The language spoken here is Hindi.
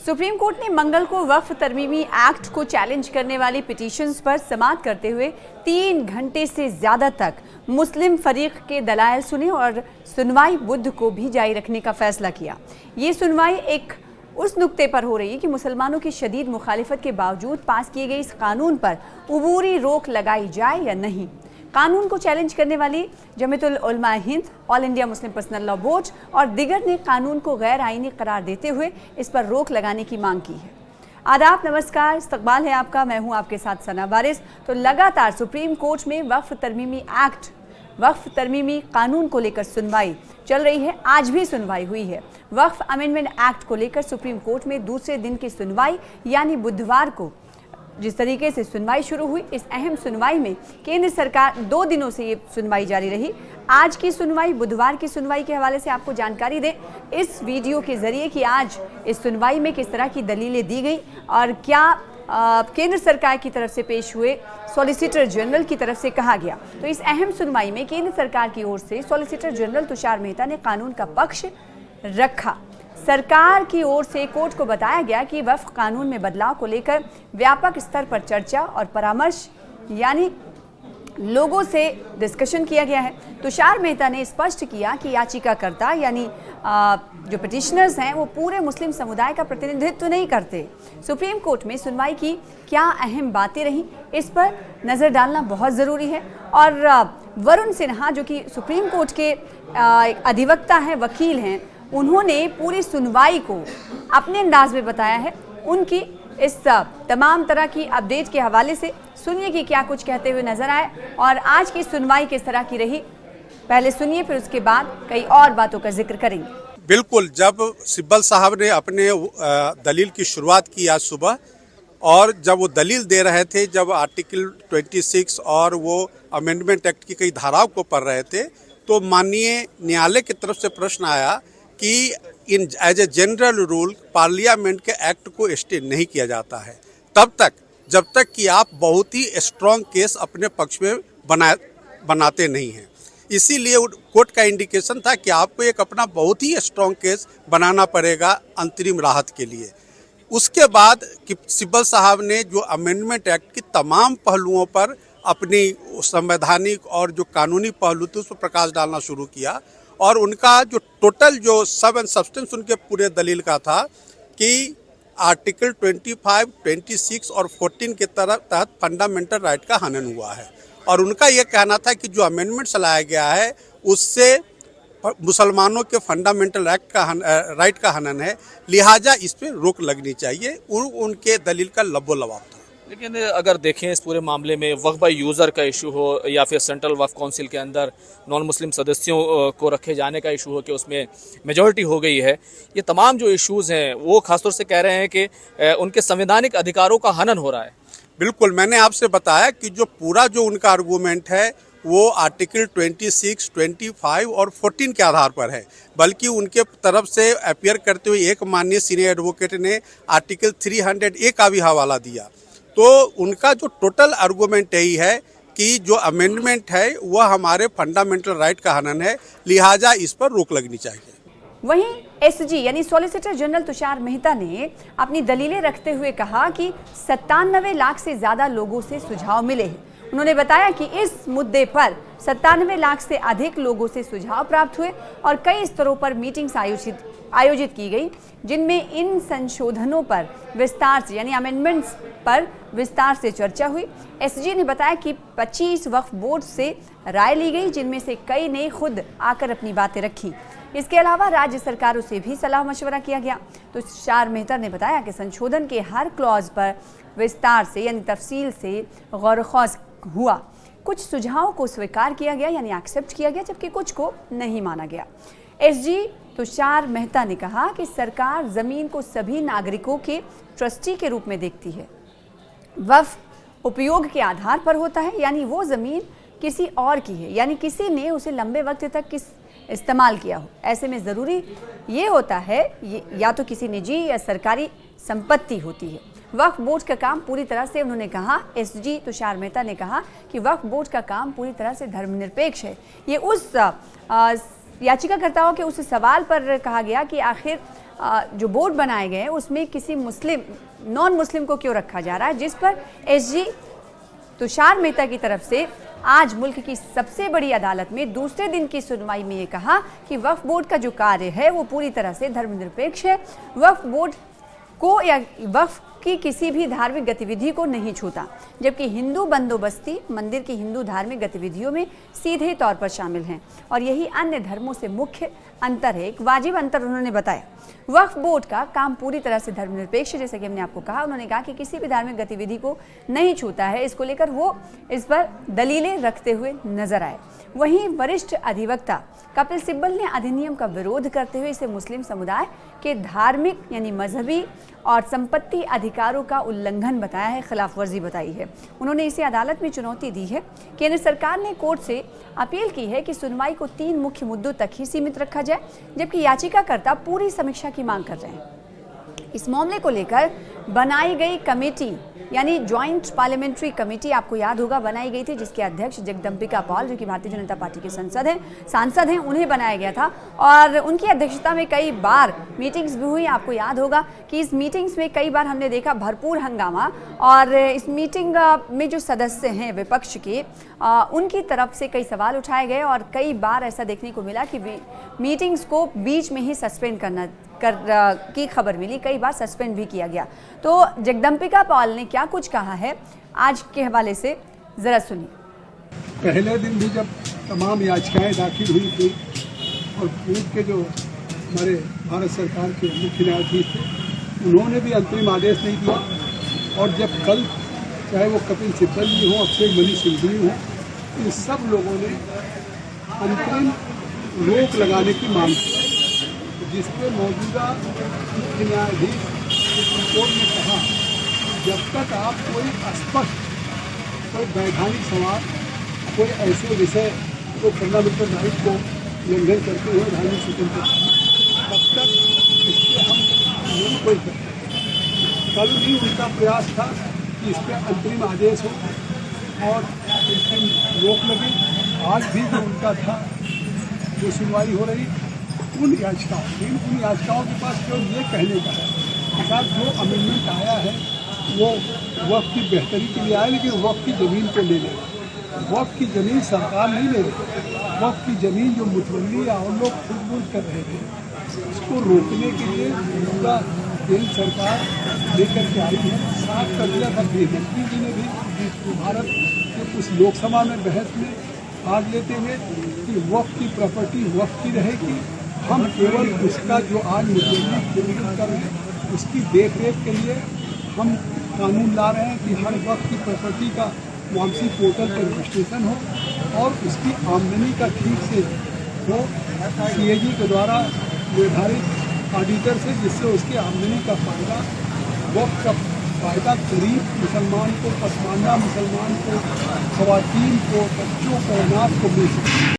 सुप्रीम कोर्ट ने मंगल को वक्फ तरमीमी एक्ट को चैलेंज करने वाली पिटीशंस पर समाअत करते हुए 3 घंटे से ज्यादा तक मुस्लिम फरीक के दलाइल सुने और सुनवाई बुध को भी जारी रखने का फैसला किया। ये सुनवाई एक उस नुक्ते पर हो रही है कि मुसलमानों की शदीद मुखालिफत के बावजूद पास किए गए इस कानून पर उबूरी रोक लगाई जाए या नहीं। कानून को चैलेंज करने वाली जमीयतुल उलमा Hind, all India Muslim personal law board और दिगर ने कानून को गैर आईनी करार देते हुए इस पर रोक लगाने की मांग की है। आदाब, नमस्कार, इस्तकबाल है आपका। मैं हूं आपके साथ सना वारिस। तो लगातार सुप्रीम कोर्ट में वक्फ तरमीमी कानून को लेकर सुनवाई चल रही है। आज भी सुनवाई हुई है। वक्फ अमेंडमेंट एक्ट को लेकर सुप्रीम कोर्ट में दूसरे दिन की सुनवाई यानी बुधवार को जिस तरीके से सुनवाई शुरू हुई, इस अहम सुनवाई में केंद्र सरकार 2 दिनों से ये सुनवाई जारी रही। आज की सुनवाई, बुधवार की सुनवाई के हवाले से आपको जानकारी दें इस वीडियो के जरिए कि आज इस सुनवाई में किस तरह की दलीलें दी गई और क्या केंद्र सरकार की तरफ से पेश हुए सॉलिसिटर जनरल की तरफ से कहा गया। तो इस अहम सुनवाई में केंद्र सरकार की ओर से सॉलिसिटर जनरल तुषार मेहता ने कानून का पक्ष रखा। सरकार की ओर से कोर्ट को बताया गया कि वक्फ कानून में बदलाव को लेकर व्यापक स्तर पर चर्चा और परामर्श यानी लोगों से डिस्कशन किया गया है। तुषार मेहता ने स्पष्ट किया कि याचिकाकर्ता यानी जो पिटिशनर्स हैं वो पूरे मुस्लिम समुदाय का प्रतिनिधित्व नहीं करते। सुप्रीम कोर्ट में सुनवाई की क्या अहम बातें रहीं, इस पर नज़र डालना बहुत ज़रूरी है। और वरुण सिन्हा जो कि सुप्रीम कोर्ट के अधिवक्ता हैं, वकील हैं, उन्होंने पूरी सुनवाई को अपने अंदाज में बताया है। उनकी इस तमाम तरह की अपडेट के हवाले से सुनिए कि क्या कुछ कहते हुए नजर आए और आज की सुनवाई किस तरह की रही। पहले सुनिए, फिर उसके बाद कई और बातों का जिक्र करेंगे। बिल्कुल, जब सिब्बल साहब ने अपने दलील की शुरुआत की आज सुबह और जब वो दलील दे रहे थे, जब आर्टिकल 26 और वो अमेंडमेंट एक्ट की कई धाराओं को पढ़ रहे थे, तो माननीय न्यायालय की तरफ से प्रश्न आया कि in as a general rule parliament के एक्ट को स्टे नहीं किया जाता है जब तक कि आप बहुत ही स्ट्रॉन्ग केस अपने पक्ष में बनाते नहीं हैं। इसीलिए कोर्ट का इंडिकेशन था कि आपको एक अपना बहुत ही स्ट्रॉन्ग केस बनाना पड़ेगा अंतरिम राहत के लिए। उसके बाद कि सिब्बल साहब ने जो अमेंडमेंट एक्ट की तमाम पहलुओं पर अपनी संवैधानिक और जो कानूनी पहलू थे उस पर प्रकाश डालना शुरू किया और उनका जो टोटल जो सब एंड सब्सटेंस उनके पूरे दलील का था कि आर्टिकल 25, 26 और 14 के तहत फंडामेंटल राइट का हनन हुआ है। और उनका ये कहना था कि जो अमेंडमेंट्स लाया गया है उससे मुसलमानों के फंडामेंटल राइट का हनन है, लिहाजा इस पर रोक लगनी चाहिए। उनके दलील का लबो-लबाब था। लेकिन अगर देखें इस पूरे मामले में वक्फ बाय यूज़र का इशू हो या फिर सेंट्रल वक्फ काउंसिल के अंदर नॉन मुस्लिम सदस्यों को रखे जाने का इशू हो कि उसमें मेजॉरिटी हो गई है, ये तमाम जो इश्यूज़ हैं वो खासतौर से कह रहे हैं कि उनके संवैधानिक अधिकारों का हनन हो रहा है। बिल्कुल, मैंने आपसे बताया कि जो पूरा जो उनका आर्गूमेंट है वो आर्टिकल 26, 25 और 14 के आधार पर है, बल्कि उनके तरफ से अपीयर करते हुए एक माननीय सीनियर एडवोकेट ने आर्टिकल 300A का भी हवाला दिया। तो उनका जो टोटल आर्गूमेंट यही है कि जो अमेंडमेंट है वह हमारे फंडामेंटल राइट का हनन है, लिहाजा इस पर रोक लगनी चाहिए। वहीं एसजी यानी सॉलिसिटर जनरल तुषार मेहता ने अपनी दलीलें रखते हुए कहा कि 97 लाख से ज्यादा लोगों से सुझाव मिले हैं। उन्होंने बताया कि इस मुद्दे पर 97 लाख से अधिक लोगों से सुझाव प्राप्त हुए और कई स्तरों पर मीटिंग्स आयोजित की गई, जिनमें इन संशोधनों पर विस्तार से यानी अमेंडमेंट्स पर विस्तार से चर्चा हुई। एसजी ने बताया कि 25 वक्फ बोर्ड से राय ली गई, जिनमें से कई ने खुद आकर अपनी बातें रखी। इसके अलावा राज्य सरकारों से भी सलाह मशवरा किया गया। तो तुषार मेहता ने बताया कि संशोधन के हर क्लॉज पर विस्तार से यानी तफसील से गौर-व-खौज हुआ। कुछ सुझावों को स्वीकार किया गया यानी एक्सेप्ट किया गया, जबकि कुछ को नहीं माना गया। एसजी तुषार मेहता ने कहा कि सरकार जमीन को सभी नागरिकों के ट्रस्टी के रूप में देखती है। वक्फ उपयोग के आधार पर होता है, यानी वो जमीन किसी और की है, यानी किसी ने उसे लंबे वक्त तक इस्तेमाल किया हो। ऐसे में ज़रूरी ये होता है या तो किसी निजी या सरकारी संपत्ति होती है। वक्फ बोर्ड का काम पूरी तरह से, उन्होंने कहा, एसजी तुषार मेहता ने कहा कि वक्फ बोर्ड का काम पूरी तरह से धर्मनिरपेक्ष है। ये उस याचिकाकर्ताओं के उस सवाल पर कहा गया कि आखिर जो बोर्ड बनाए गए हैं उसमें किसी मुस्लिम नॉन मुस्लिम को क्यों रखा जा रहा है, जिस पर एसजी तुषार मेहता की तरफ से आज मुल्क की सबसे बड़ी अदालत में दूसरे दिन की सुनवाई में ये कहा कि वक्फ बोर्ड का जो कार्य है वो पूरी तरह से धर्मनिरपेक्ष है। वक्फ बोर्ड को या वक्फ की किसी भी धार्मिक गतिविधि को नहीं छूता, जबकि हिंदू बंदोबस्ती मंदिर की हिंदू धार्मिक गतिविधियों में सीधे तौर पर शामिल हैं और यही अन्य धर्मों से मुख्य अंतर है, एक वाजिब अंतर उन्होंने बताया। वक्फ बोर्ड का काम पूरी तरह से धर्मनिरपेक्ष है, जैसे कि हमने आपको कहा। उन्होंने कहा कि किसी भी धार्मिक गतिविधि को नहीं छूता है, इसको लेकर वो इस पर दलीलें रखते हुए नजर आए। वहीं वरिष्ठ अधिवक्ता कपिल सिब्बल ने अधिनियम का विरोध करते हुए इसे मुस्लिम समुदाय के धार्मिक यानी मजहबी और संपत्ति अधिकारों का उल्लंघन बताया है, खिलाफ वर्जी बताई है। उन्होंने इसे अदालत में चुनौती दी है। केंद्र सरकार ने कोर्ट से अपील की है कि सुनवाई को 3 मुख्य मुद्दों तक ही सीमित रखा जाए, जबकि याचिकाकर्ता पूरी समीक्षा की मांग कर रहे हैं। इस मामले को लेकर बनाई गई कमेटी यानी ज्वाइंट पार्लियामेंट्री कमेटी आपको याद होगा बनाई गई थी, जिसके अध्यक्ष जगदम्बिका पाल जो कि भारतीय जनता पार्टी के सांसद हैं उन्हें बनाया गया था और उनकी अध्यक्षता में कई बार मीटिंग्स भी हुई। आपको याद होगा कि इस मीटिंग्स में कई बार हमने देखा भरपूर हंगामा और इस मीटिंग में जो सदस्य हैं विपक्ष के उनकी तरफ से कई सवाल उठाए गए और कई बार ऐसा देखने को मिला कि मीटिंग्स को बीच में ही सस्पेंड की खबर मिली, कई बार सस्पेंड भी किया गया। तो जगदम्बिका पाल ने क्या कुछ कहा है आज के हवाले से जरा सुनिए। पहले दिन भी जब तमाम याचिकाएं दाखिल हुई थी और पूर्व के जो हमारे भारत सरकार के मुख्य न्यायाधीश थे उन्होंने भी अंतरिम आदेश नहीं दिया और जब कल चाहे वो कपिल सिब्बल जी हों, अक्षय मनी सिंघवी हों, इन सब लोगों ने अंतरिम रोक लगाने की मांग की, जिसपे मौजूदा मुख्य न्यायाधीश सुप्रीम कोर्ट ने कहा जब तक आप कोई स्पष्ट कोई वैधानिक सवाल कोई ऐसे विषय को फंडामेंटल राइट को उल्लंघन करते हुए धार्मिक स्वतंत्रता तब तक इससे हम नहीं कोई करते। कल भी उनका प्रयास था कि इस पर अंतरिम आदेश हो और अंतरिम रोक लगे। आज भी जो उनका था जो सुनवाई हो रही उन याचिकाओं के पास केवल ये कहने का है कि साहब जो अमेंडमेंट आया है वो वक्फ की बेहतरी के लिए आया, लेकिन वक्फ की ज़मीन को ले ले। वक्फ की ज़मीन सरकार नहीं ले रही, वक्फ की ज़मीन जो मुतवल्ली या और लोग खुद कर रहे थे उसको रोकने के लिए पूरा केंद्र सरकार लेकर के आई है। साफ कर दिया था गृहमंत्री जी ने भी भारत के उस लोकसभा में बहस में भाग लेते हुए कि वक्फ की प्रॉपर्टी वक्फ की रहेगी, हम केवल उसका जो आज मुतवल्ली कर रहे हैं उसकी देख रेख के लिए हम कानून ला रहे हैं कि हर वक्त की प्रॉपर्टी का वापसी पोर्टल पर रजिस्ट्रेशन हो और उसकी आमदनी का ठीक से हो सीएजी के द्वारा निर्धारित ऑडिटर से, जिससे उसकी आमदनी का फायदा वक्त का फायदा गरीब मुसलमान को, पसमानदा मुसलमान को, खवातीन को, बच्चों को, अनाथ को मिल सके।